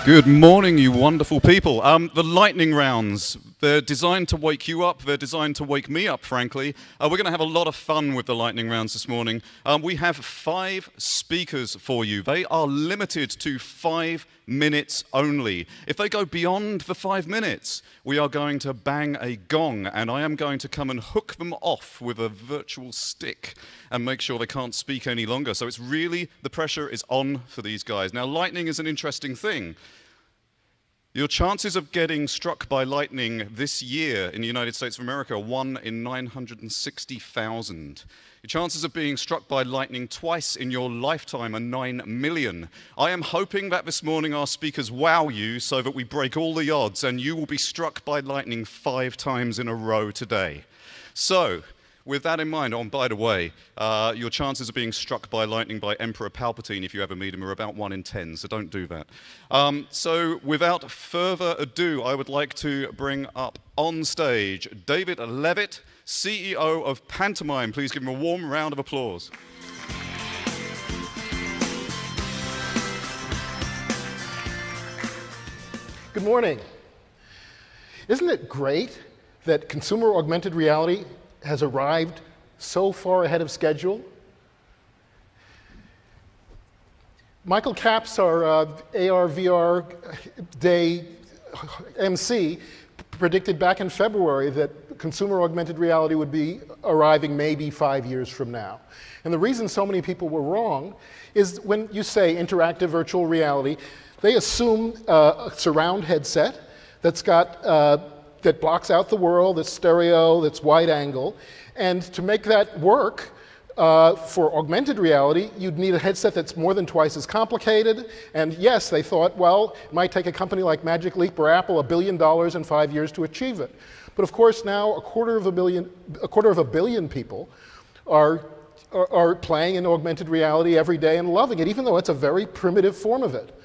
Good morning, you wonderful people. The lightning rounds, they're designed to wake you up. They're designed to wake me up, frankly. We're going to have a lot of fun with the lightning rounds this morning. We have 5 speakers for you. They are limited to 5 minutes only. If they go beyond the 5 minutes, we are going to bang a gong, and I am going to come and hook them off with a virtual stick and make sure they can't speak any longer. So it's really, the pressure is on for these guys. Now, lightning is an interesting thing. Your chances of getting struck by lightning this year in the United States of America are 1 in 960,000. Your chances of being struck by lightning twice in your lifetime are 9 million. I am hoping that this morning our speakers wow you so that we break all the odds and you will be struck by lightning 5 times in a row today. So, with that in mind, oh, by the way, your chances of being struck by lightning by Emperor Palpatine, if you ever meet him, are about 1 in 10, so don't do that. So without further ado, I would like to bring up on stage David Levitt, CEO of Pantomime. Please give him a warm round of applause. Good morning. Isn't it great that consumer augmented reality has arrived so far ahead of schedule? Michael Capps, our AR/VR Day MC, predicted back in February that consumer augmented reality would be arriving maybe 5 years from now. And the reason so many people were wrong is when you say interactive virtual reality, they assume a surround headset that's got that blocks out the world, that's stereo, that's wide angle. And to make that work for augmented reality, you'd need a headset that's more than twice as complicated. And yes, they thought, well, it might take a company like Magic Leap or Apple $1 billion in 5 years to achieve it. But of course now a quarter of a billion people are playing in augmented reality every day and loving it, even though it's a very primitive form of it.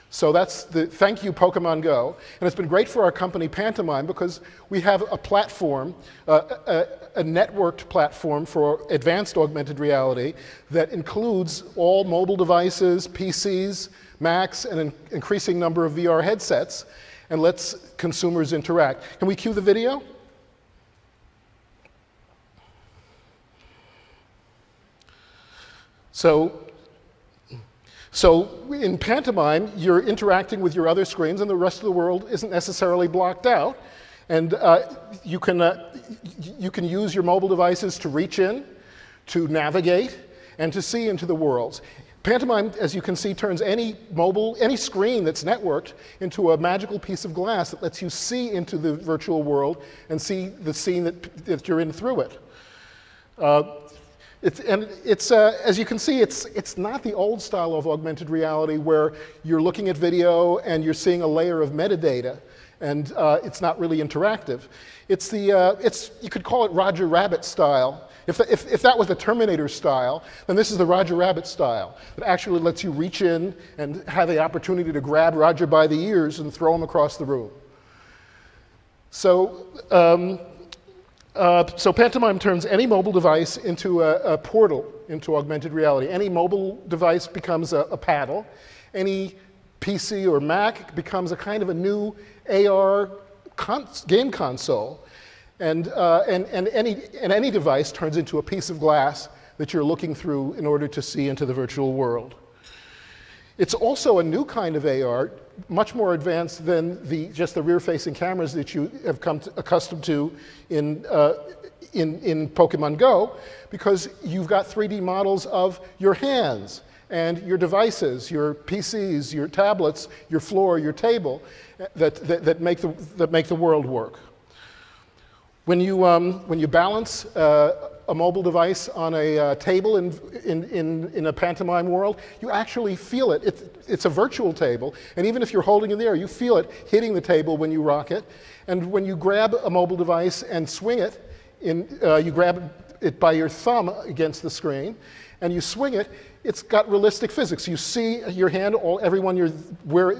So that's the thank you, Pokemon Go. And it's been great for our company, Pantomime, because we have a platform, a networked platform for advanced augmented reality that includes all mobile devices, PCs, Macs, and an increasing number of VR headsets, and lets consumers interact. Can we cue the video? So in Pantomime, you're interacting with your other screens and the rest of the world isn't necessarily blocked out. And you can use your mobile devices to reach in, to navigate, and to see into the worlds. Pantomime, as you can see, turns any screen that's networked into a magical piece of glass that lets you see into the virtual world and see the scene that you're in through it. As you can see, it's not the old style of augmented reality where you're looking at video and you're seeing a layer of metadata, and it's not really interactive. You could call it Roger Rabbit style. If that was the Terminator style, then this is the Roger Rabbit style that actually lets you reach in and have the opportunity to grab Roger by the ears and throw him across the room. So Pantomime turns any mobile device into a portal into augmented reality. Any mobile device becomes a paddle. Any PC or Mac becomes a kind of a new AR game console. And any device turns into a piece of glass that you're looking through in order to see into the virtual world. It's also a new kind of AR, much more advanced than just the rear-facing cameras that you have come accustomed to in Pokemon Go, because you've got 3D models of your hands and your devices, your PCs, your tablets, your floor, your table, that make the world work. When you balance a mobile device on a table in a Pantomime world, you actually feel it. It's a virtual table, and even if you're holding it there, you feel it hitting the table when you rock it. And when you grab a mobile device and swing it, you grab it by your thumb against the screen, and you swing it, it's got realistic physics. You see your hand, everyone you're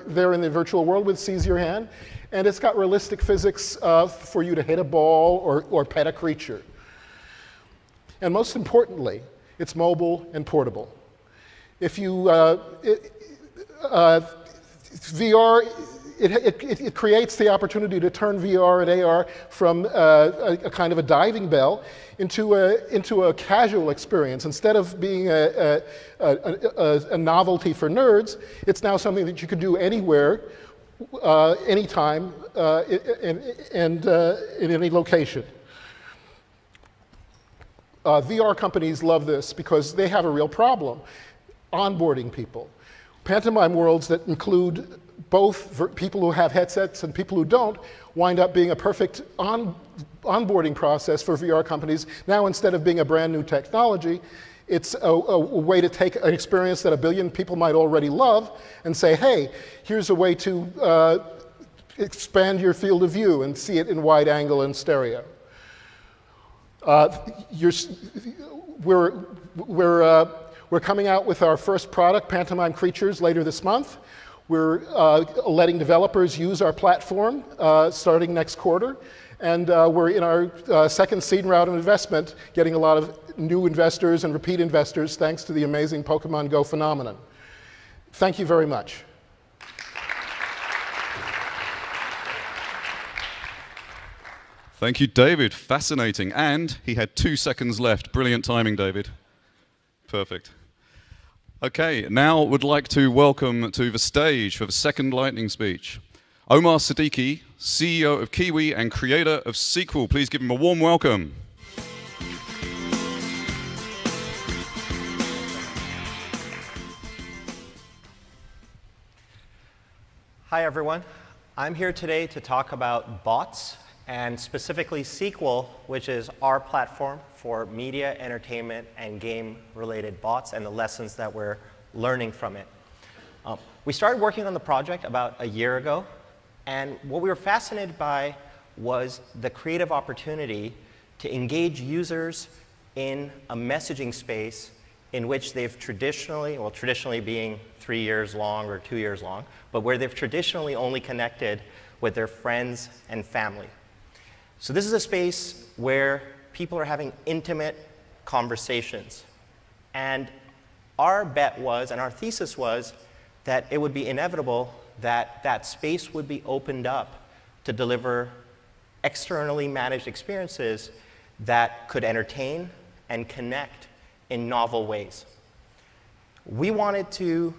there in the virtual world with sees your hand, and it's got realistic physics for you to hit a ball or pet a creature. And most importantly, it's mobile and portable. If you VR, it creates the opportunity to turn VR and AR from a kind of a diving bell into a casual experience. Instead of being a novelty for nerds, it's now something that you can do anywhere, anytime, and in any location. VR companies love this because they have a real problem onboarding people. Pantomime worlds that include both people who have headsets and people who don't wind up being a perfect onboarding process for VR companies. Now, instead of being a brand new technology, it's a way to take an experience that 1 billion people might already love and say, hey, here's a way to expand your field of view and see it in wide angle and stereo. We're coming out with our first product, Pantomime Creatures, later this month. We're letting developers use our platform starting next quarter. And we're in our second seed round of investment, getting a lot of new investors and repeat investors thanks to the amazing Pokemon Go phenomenon. Thank you very much. Thank you, David. Fascinating. And he had 2 seconds left. Brilliant timing, David. Perfect. Okay, now would like to welcome to the stage for the second lightning speech, Omar Siddiqui, CEO of Kiwi and creator of Sequel. Please give him a warm welcome. Hi, everyone. I'm here today to talk about bots, and specifically Sequel, which is our platform for media, entertainment, and game-related bots, and the lessons that we're learning from it. We started working on the project about a year ago, and what we were fascinated by was the creative opportunity to engage users in a messaging space in which they've traditionally, well, traditionally being 3 years long or 2 years long, but where they've traditionally only connected with their friends and family. So this is a space where people are having intimate conversations. And our bet was, and our thesis was, that it would be inevitable that that space would be opened up to deliver externally managed experiences that could entertain and connect in novel ways. We wanted to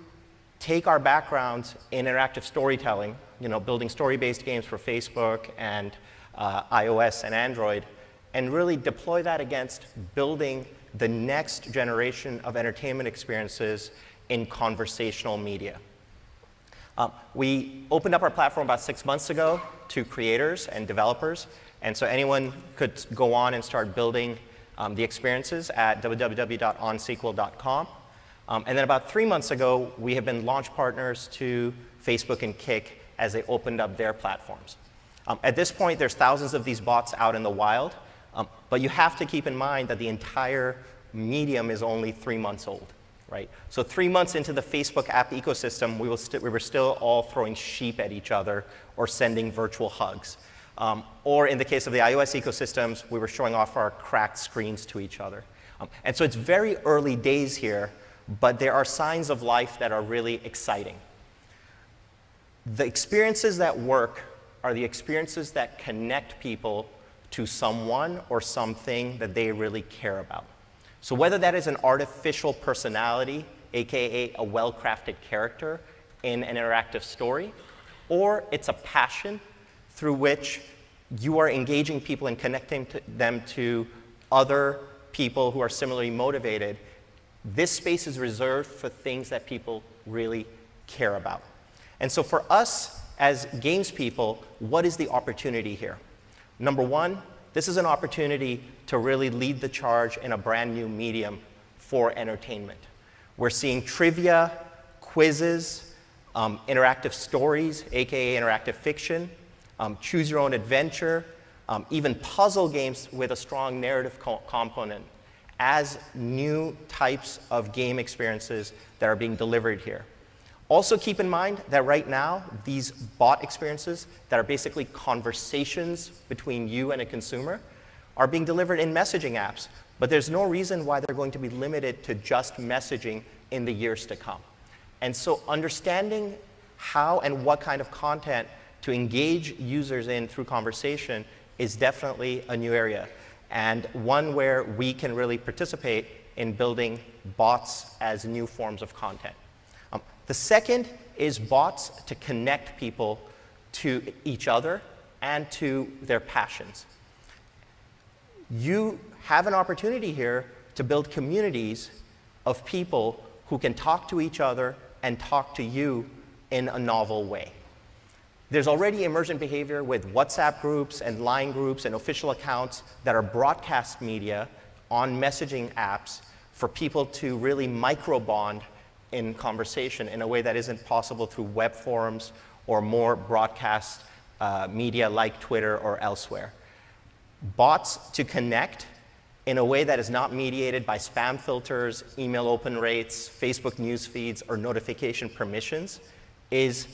take our backgrounds in interactive storytelling, building story-based games for Facebook and iOS and Android, and really deploy that against building the next generation of entertainment experiences in conversational media. We opened up our platform about 6 months ago to creators and developers, and so anyone could go on and start building the experiences at www.onsequel.com. And then about 3 months ago, we have been launch partners to Facebook and Kick as they opened up their platforms. At this point, there's thousands of these bots out in the wild, but you have to keep in mind that the entire medium is only 3 months old, right? So 3 months into the Facebook app ecosystem, we were still all throwing sheep at each other or sending virtual hugs. Or in the case of the iOS ecosystems, we were showing off our cracked screens to each other. And so it's very early days here, but there are signs of life that are really exciting. The experiences that work are the experiences that connect people to someone or something that they really care about. So whether that is an artificial personality, aka a well-crafted character in an interactive story, or it's a passion through which you are engaging people and connecting them to other people who are similarly motivated, this space is reserved for things that people really care about. And so for us as games people, what is the opportunity here? Number one, this is an opportunity to really lead the charge in a brand new medium for entertainment. We're seeing trivia, quizzes, interactive stories, aka interactive fiction, choose your own adventure, even puzzle games with a strong narrative component as new types of game experiences that are being delivered here. Also keep in mind that right now, these bot experiences that are basically conversations between you and a consumer are being delivered in messaging apps, but there's no reason why they're going to be limited to just messaging in the years to come. And so understanding how and what kind of content to engage users in through conversation is definitely a new area, and one where we can really participate in building bots as new forms of content. The second is bots to connect people to each other and to their passions. You have an opportunity here to build communities of people who can talk to each other and talk to you in a novel way. There's already emergent behavior with WhatsApp groups and Line groups and official accounts that are broadcast media on messaging apps for people to really micro-bond in conversation in a way that isn't possible through web forums or more broadcast media like Twitter or elsewhere. Bots to connect in a way that is not mediated by spam filters, email open rates, Facebook news feeds, or notification permissions is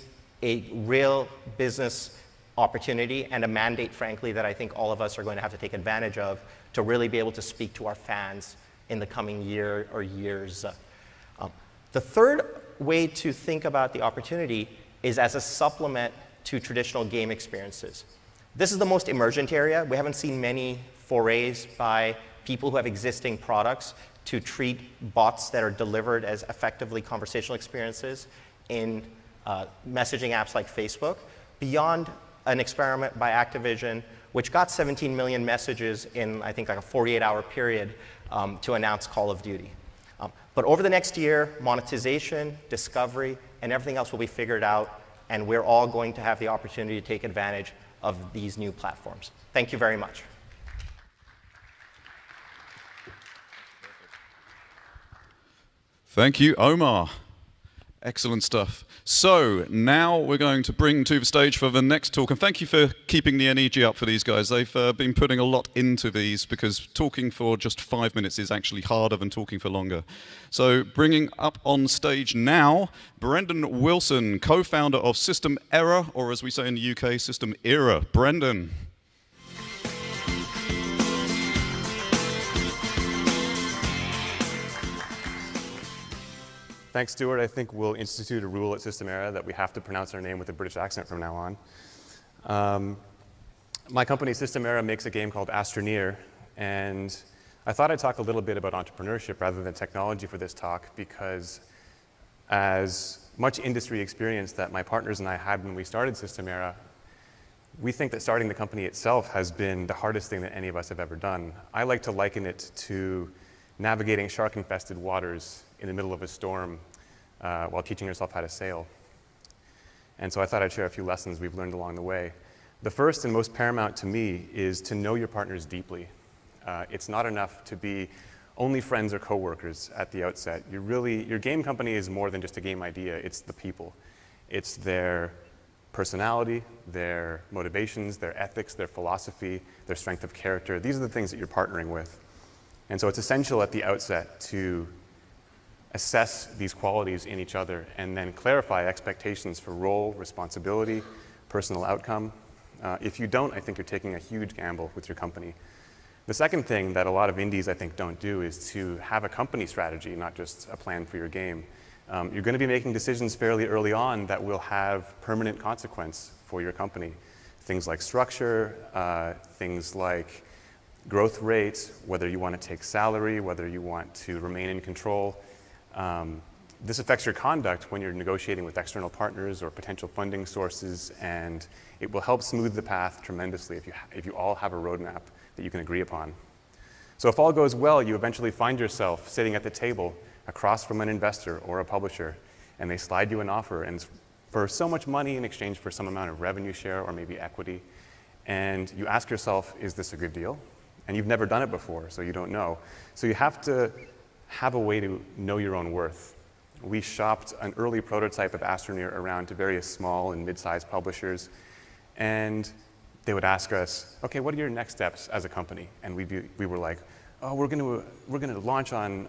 a real business opportunity and a mandate, frankly, that I think all of us are going to have to take advantage of to really be able to speak to our fans in the coming year or years. The third way to think about the opportunity is as a supplement to traditional game experiences. This is the most emergent area. We haven't seen many forays by people who have existing products to treat bots that are delivered as effectively conversational experiences in messaging apps like Facebook, beyond an experiment by Activision, which got 17 million messages in, I think, like a 48-hour period to announce Call of Duty. But over the next year, monetization, discovery, and everything else will be figured out, and we're all going to have the opportunity to take advantage of these new platforms. Thank you very much. Thank you, Omar. Excellent stuff. So now we're going to bring to the stage for the next talk. And thank you for keeping the NEG up for these guys. They've been putting a lot into these because talking for just 5 minutes is actually harder than talking for longer. So bringing up on stage now, Brendan Wilson, co-founder of System Error, or as we say in the UK, System Era. Brendan. Thanks, Stewart. I think we'll institute a rule at System Era that we have to pronounce our name with a British accent from now on. My company, System Era, makes a game called Astroneer, and I thought I'd talk a little bit about entrepreneurship rather than technology for this talk, because as much industry experience that my partners and I had when we started System Era, we think that starting the company itself has been the hardest thing that any of us have ever done. I like to liken it to navigating shark-infested waters in the middle of a storm while teaching yourself how to sail. And so I thought I'd share a few lessons we've learned along the way. The first and most paramount to me is to know your partners deeply. It's not enough to be only friends or coworkers at the outset. Your game company is more than just a game idea. It's the people. It's their personality, their motivations, their ethics, their philosophy, their strength of character. These are the things that you're partnering with. And so it's essential at the outset to assess these qualities in each other and then clarify expectations for role, responsibility, personal outcome. If you don't, I think you're taking a huge gamble with your company. The second thing that a lot of indies, I think, don't do is to have a company strategy, not just a plan for your game. You're going to be making decisions fairly early on that will have permanent consequence for your company. Things like structure, things like growth rates, whether you want to take salary, whether you want to remain in control. This affects your conduct when you're negotiating with external partners or potential funding sources, and it will help smooth the path tremendously if you all have a roadmap that you can agree upon. So if all goes well, you eventually find yourself sitting at the table across from an investor or a publisher, and they slide you an offer and for so much money in exchange for some amount of revenue share or maybe equity, and you ask yourself, is this a good deal? And you've never done it before, so you don't know. So you have to have a way to know your own worth. We shopped an early prototype of Astroneer around to various small and mid-sized publishers, and they would ask us, okay, what are your next steps as a company? And we were like, oh, we're going to launch on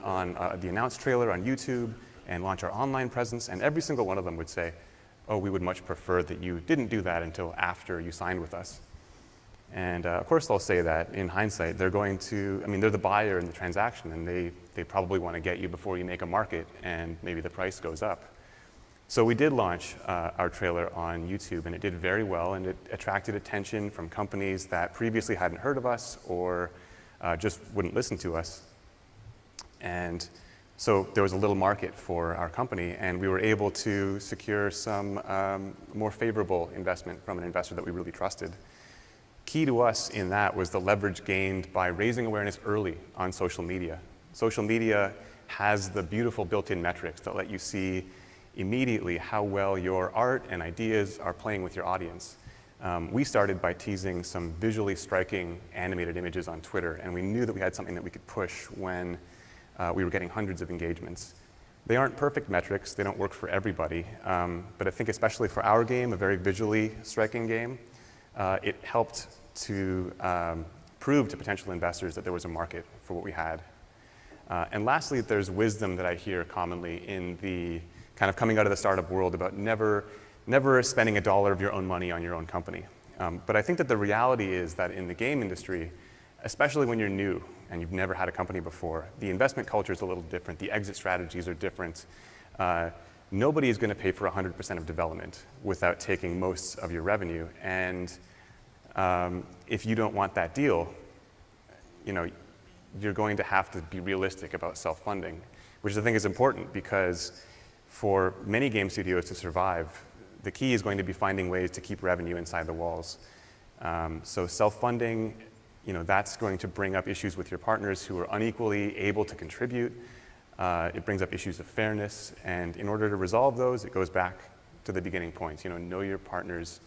the announced trailer on YouTube and launch our online presence. And every single one of them would say, oh, we would much prefer that you didn't do that until after you signed with us. And of course they'll say that in hindsight. They're the buyer in the transaction, and they probably want to get you before you make a market and maybe the price goes up. So we did launch our trailer on YouTube, and it did very well, and it attracted attention from companies that previously hadn't heard of us or just wouldn't listen to us. And so there was a little market for our company, and we were able to secure some more favorable investment from an investor that we really trusted. Key to us in that was the leverage gained by raising awareness early on social media. Social media has the beautiful built-in metrics that let you see immediately how well your art and ideas are playing with your audience. We started by teasing some visually striking animated images on Twitter, and we knew that we had something that we could push when we were getting hundreds of engagements. They aren't perfect metrics, they don't work for everybody, but I think especially for our game, a very visually striking game, it helped to prove to potential investors that there was a market for what we had. And lastly, there's wisdom that I hear commonly in the kind of coming out of the startup world about never spending a dollar of your own money on your own company. But I think that the reality is that in the game industry, especially when you're new and you've never had a company before, the investment culture is a little different. The exit strategies are different. Nobody is going to pay for 100% of development without taking most of your revenue. And if you don't want that deal, you're going to have to be realistic about self-funding, which I think is important because for many game studios to survive, the key is going to be finding ways to keep revenue inside the walls. So self-funding, that's going to bring up issues with your partners who are unequally able to contribute. It brings up issues of fairness, and in order to resolve those, it goes back to the beginning points. Know your partners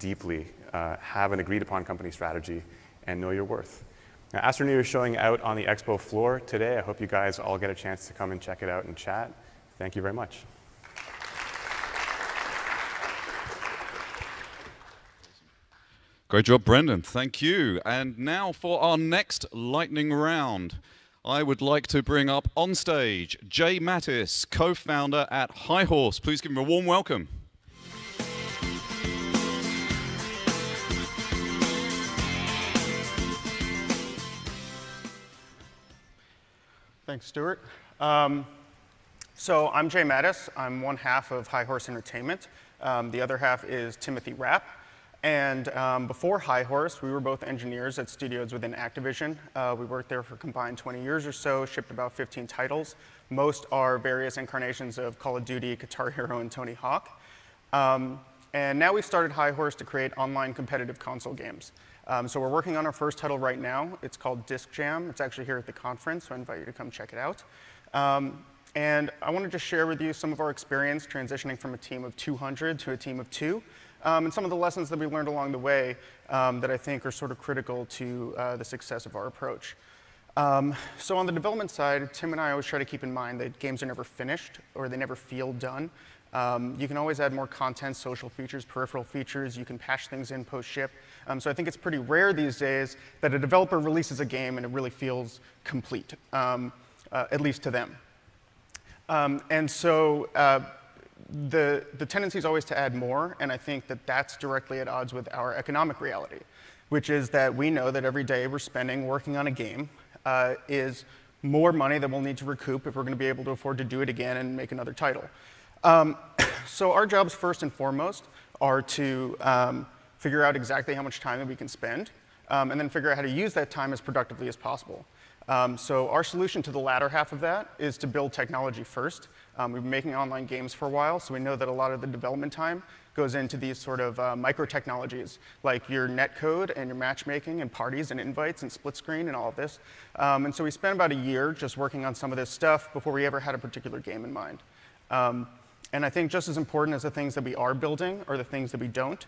deeply, have an agreed upon company strategy, and know your worth. Now, Astroneer is showing out on the expo floor today. I hope you guys all get a chance to come and check it out and chat. Thank you very much. Great job, Brendan. Thank you. And now for our next lightning round, I would like to bring up on stage Jay Mattis, co-founder at High Horse. Please give him a warm welcome. Thanks, Stewart. So I'm Jay Mattis. I'm one half of High Horse Entertainment. The other half is Timothy Rapp. And before High Horse, we were both engineers at studios within Activision. We worked there for a combined 20 years or so, shipped about 15 titles. Most are various incarnations of Call of Duty, Guitar Hero, and Tony Hawk. And now we've started High Horse to create online competitive console games. So we're working on our first title right now. It's called Disc Jam. It's actually here at the conference, so I invite you to come check it out. And I wanted to share with you some of our experience transitioning from a team of 200 to a team of 2, and some of the lessons that we learned along the way that I think are sort of critical to the success of our approach. So on the development side, Tim and I always try to keep in mind that games are never finished or they never feel done. You can always add more content, social features, peripheral features. You can patch things in post-ship. So I think it's pretty rare these days that a developer releases a game and it really feels complete, at least to them. And so the tendency is always to add more, and I think that that's directly at odds with our economic reality, which is that we know that every day we're spending working on a game is more money that we'll need to recoup if we're going to be able to afford to do it again and make another title. So our jobs, first and foremost, are to figure out exactly how much time that we can spend, and then figure out how to use that time as productively as possible. So our solution to the latter half of that is to build technology first. We've been making online games for a while, so we know that a lot of the development time goes into these sort of micro technologies, like your netcode and your matchmaking and parties and invites and split screen and all of this. And so we spent about a year just working on some of this stuff before we ever had a particular game in mind. And I think just as important as the things that we are building are the things that we don't.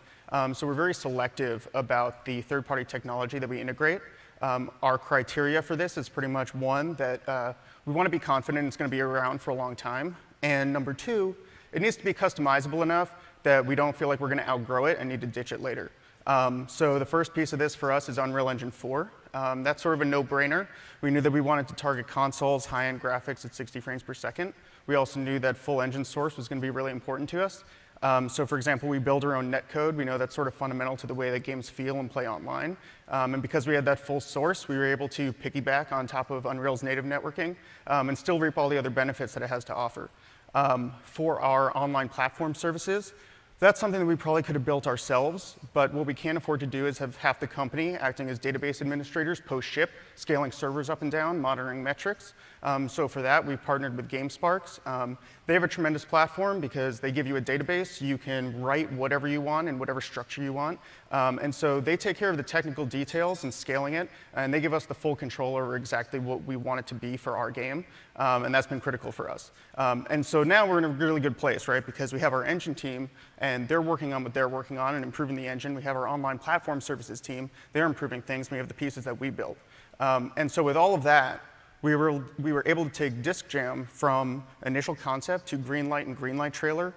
So we're very selective about the third-party technology that we integrate. Our criteria for this is pretty much one, that we want to be confident it's going to be around for a long time. And number two, it needs to be customizable enough that we don't feel like we're going to outgrow it and need to ditch it later. So the first piece of this for us is Unreal Engine 4. That's sort of a no-brainer. We knew that we wanted to target consoles, high-end graphics at 60 frames per second. We also knew that full engine source was going to be really important to us. So for example, we build our own netcode. We know that's sort of fundamental to the way that games feel and play online. And because we had that full source, we were able to piggyback on top of Unreal's native networking and still reap all the other benefits that it has to offer. For our online platform services, that's something that we probably could have built ourselves, but what we can't afford to do is have half the company acting as database administrators post-ship, scaling servers up and down, monitoring metrics. So for that, we've partnered with GameSparks. They have a tremendous platform because they give you a database. You can write whatever you want in whatever structure you want. And so they take care of the technical details and scaling it, and they give us the full control over exactly what we want it to be for our game. And that's been critical for us. And so now we're in a really good place, right? Because we have our engine team, and they're working on what they're working on and improving the engine. We have our online platform services team. They're improving things. We have the pieces that we built. And so with all of that, we were able to take Disc Jam from initial concept to Greenlight and Greenlight trailer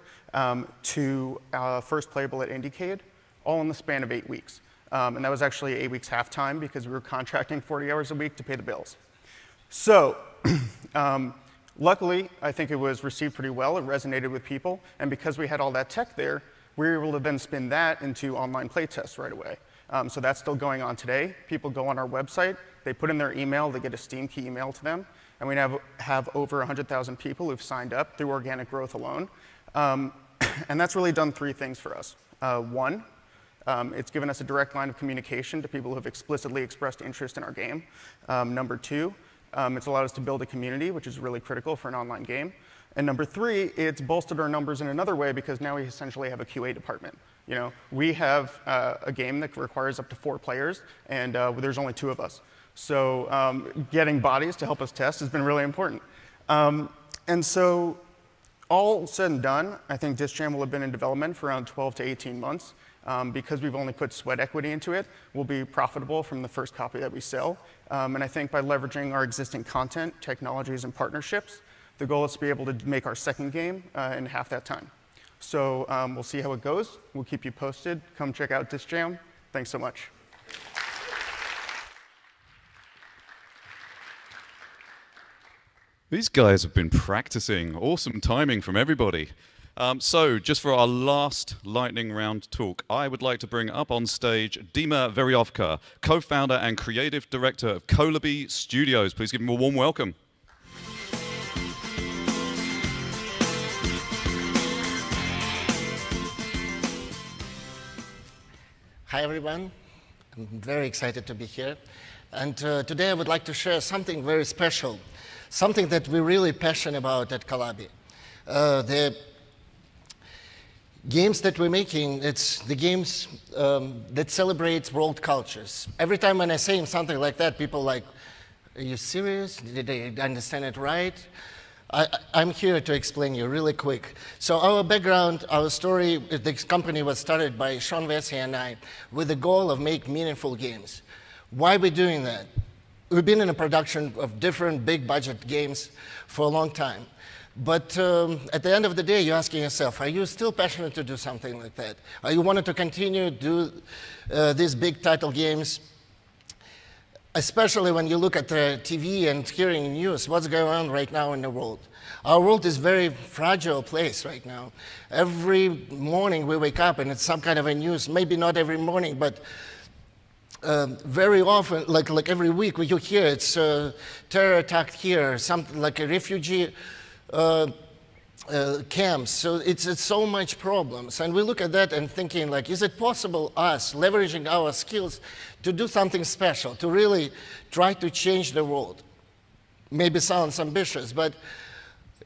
to first playable at Indiecade, all in the span of 8 weeks. And that was actually 8 weeks half-time because we were contracting 40 hours a week to pay the bills. So luckily, I think it was received pretty well. It resonated with people. And because we had all that tech there, we were able to then spin that into online playtests right away. So that's still going on today. People go on our website. They put in their email. They get a Steam key email to them. And we have over 100,000 people who've signed up through organic growth alone. And that's really done 3 things for us. One, it's given us a direct line of communication to people who have explicitly expressed interest in our game. Number 2, it's allowed us to build a community, which is really critical for an online game. And number 3, it's bolstered our numbers in another way because now we essentially have a QA department. You know, we have a game that requires up to 4 players, and there's only 2 of us. So getting bodies to help us test has been really important. And so all said and done, I think Disc Jam will have been in development for around 12 to 18 months. Because we've only put sweat equity into it, we'll be profitable from the first copy that we sell. And I think by leveraging our existing content, technologies, and partnerships, the goal is to be able to make our second game in half that time. So we'll see how it goes. We'll keep you posted. Come check out Disc Jam. Thanks so much. These guys have been practicing. Awesome timing from everybody. So just for our last lightning round talk, I would like to bring up on stage Dima Veryovka, co-founder and creative director of Colabee Studios. Please give him a warm welcome. Hi, everyone. I'm very excited to be here. And today I would like to share something very special, something that we're really passionate about at Colabee. The games that we're making, it's the games that celebrate world cultures. Every time when I say something like that, people are like, are you serious? Did they understand it right? I'm here to explain you really quick. So our background, our story, this company was started by Sean Vesey and I with the goal of make meaningful games. Why are we doing that? We've been in a production of different big budget games for a long time. But at the end of the day, you're asking yourself, are you still passionate to do something like that? Are you wanting to continue to do these big title games? Especially when you look at the TV and hearing news, what's going on right now in the world. Our world is a very fragile place right now. Every morning we wake up and it's some kind of a news, maybe not every morning, but very often, like every week, you hear it's terror attack here, something like a refugee camps. So it's so much problems. And we look at that and thinking like, is it possible us leveraging our skills to do something special, to really try to change the world? Maybe sounds ambitious, but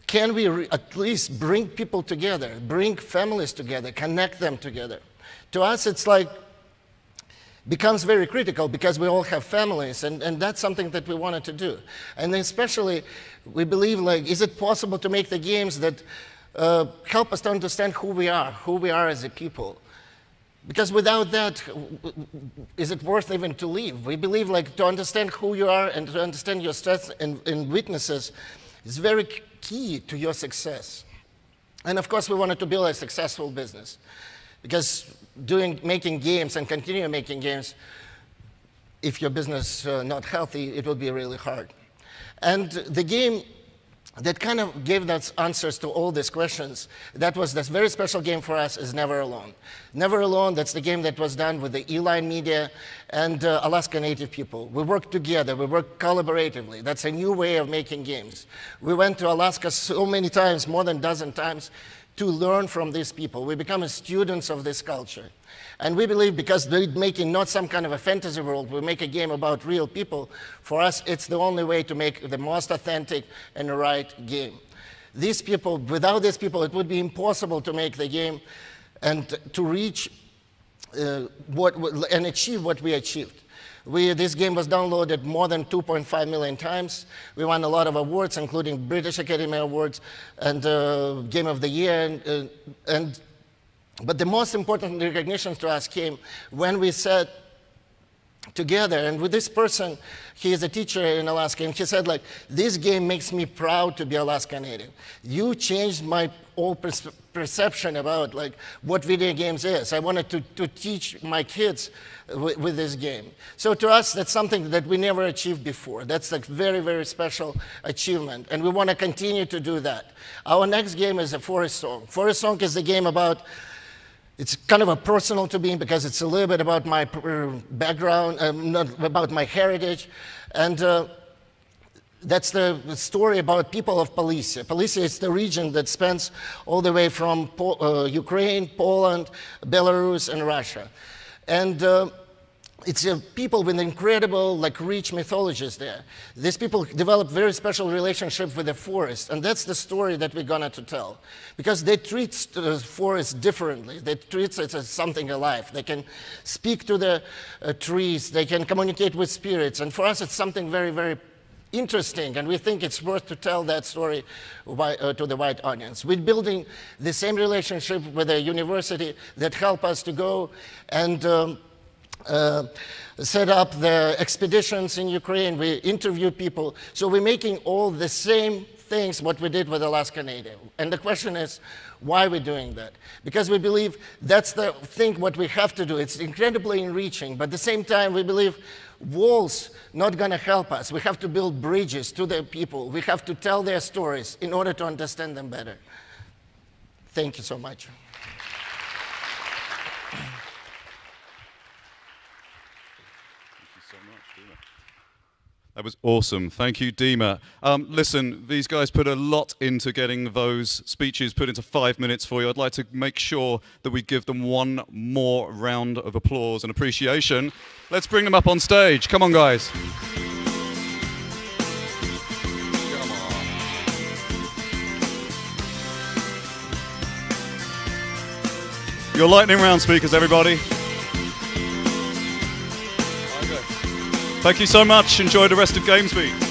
can we at least bring people together, bring families together, connect them together? To us, it's like, becomes very critical because we all have families, and that's something that we wanted to do. And especially, we believe, like, is it possible to make the games that help us to understand who we are as a people? Because without that, is it worth even to live? We believe, like, to understand who you are and to understand your strengths and weaknesses is very key to your success. And of course, we wanted to build a successful business. Because making games and continue making games, if your business not healthy, it will be really hard. And the game that kind of gave us answers to all these questions. That was this very special game for us is Never Alone. Never Alone, that's the game that was done with the Eline Media and Alaska Native people. We worked together, we worked collaboratively. That's a new way of making games. We went to Alaska so many times, more than a dozen times, to learn from these people. We become students of this culture. And we believe because we're making not some kind of a fantasy world, we make a game about real people, for us it's the only way to make the most authentic and right game. These people, without these people, it would be impossible to make the game and to reach and achieve what we achieved. This game was downloaded more than 2.5 million times. We won a lot of awards, including British Academy Awards and Game of the Year. But the most important recognitions to us came when we sat together. And with this person, he is a teacher in Alaska, and he said, like, this game makes me proud to be Alaska Native. You changed my whole perception about like what video games is. I wanted to teach my kids with this game. So to us, that's something that we never achieved before. That's a very, very special achievement, and we want to continue to do that. Our next game is a Forest Song. Forest Song is a game about, it's kind of a personal to me because it's a little bit about my background, not about my heritage. And that's the story about people of Polysia. Polysia is the region that spans all the way from Ukraine, Poland, Belarus, and Russia. And it's people with incredible, like, rich mythologies there. These people develop very special relationship with the forest, and that's the story that we're gonna tell. Because they treat the forest differently. They treat it as something alive. They can speak to the trees. They can communicate with spirits. And for us, it's something very, very interesting, and we think it's worth to tell that story to the white audience. We're building the same relationship with a university that help us to go and set up the expeditions in Ukraine. We interview people. So we're making all the same things what we did with Alaska Native. And the question is, why are we doing that? Because we believe that's the thing what we have to do. It's incredibly enriching, but at the same time, we believe walls not going to help us. We have to build bridges to the people. We have to tell their stories in order to understand them better. Thank you so much. That was awesome. Thank you, Dima. Listen, these guys put a lot into getting those speeches put into 5 minutes for you. I'd like to make sure that we give them one more round of applause and appreciation. Let's bring them up on stage. Come on, guys. Come on. Your lightning round speakers, everybody. Thank you so much. Enjoy the rest of GamesBeat.